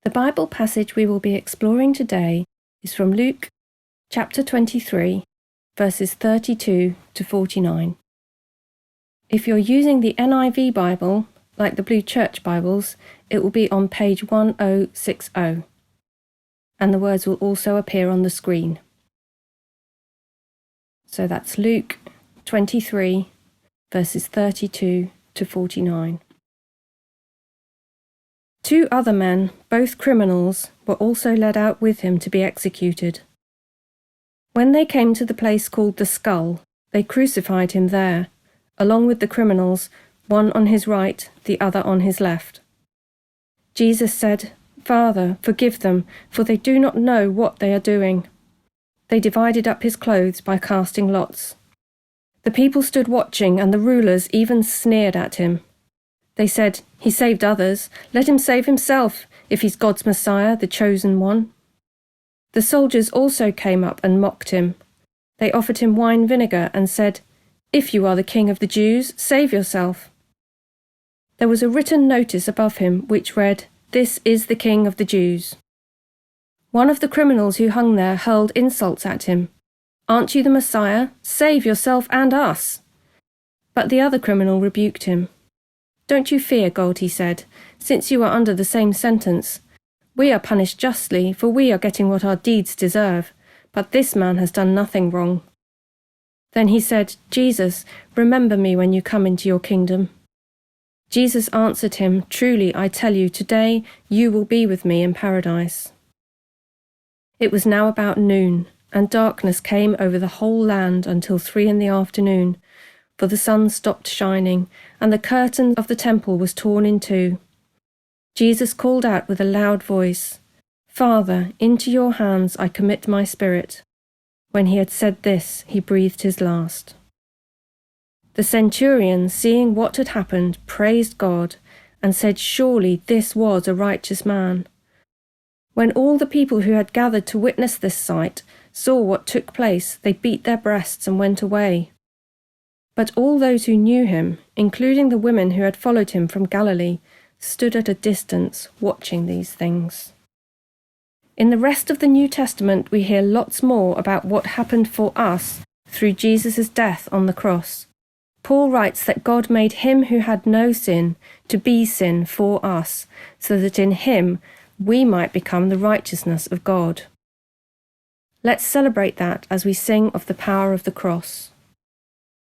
The Bible passage we will be exploring today is from Luke chapter 23, verses 32 to 49. If you're using the NIV Bible, like the Blue Church Bibles, it will be on page 1060, and the words will also appear on the screen. So that's Luke 23, verses 32 to 49. 2 other men, both criminals, were also led out with him to be executed. When they came to the place called the Skull, they crucified him there, along with the criminals, one on his right, the other on his left. Jesus said, "Father, forgive them, for they do not know what they are doing." They divided up his clothes by casting lots. The people stood watching, and the rulers even sneered at him. They said, "He saved others. Let him save himself, if he's God's Messiah, the chosen one." The soldiers also came up and mocked him. They offered him wine vinegar and said, "If you are the king of the Jews, save yourself." There was a written notice above him which read, "This is the King of the Jews." One of the criminals who hung there hurled insults at him. "Aren't you the Messiah? Save yourself and us." But the other criminal rebuked him. "Don't you fear God," he said, "since you are under the same sentence. We are punished justly, for we are getting what our deeds deserve, but this man has done nothing wrong." Then he said, "Jesus, remember me when you come into your kingdom." Jesus answered him, "Truly, I tell you, today you will be with me in paradise." It was now about noon, and darkness came over the whole land until 3 p.m, for the sun stopped shining, and the curtain of the temple was torn in two. Jesus called out with a loud voice, "Father, into your hands I commit my spirit." When he had said this, he breathed his last. The centurion, seeing what had happened, praised God and said, "Surely this was a righteous man." When all the people who had gathered to witness this sight saw what took place, they beat their breasts and went away. But all those who knew him, including the women who had followed him from Galilee, stood at a distance watching these things. In the rest of the New Testament, we hear lots more about what happened for us through Jesus' death on the cross. Paul writes that God made him who had no sin to be sin for us, so that in him we might become the righteousness of God. Let's celebrate that as we sing of the power of the cross.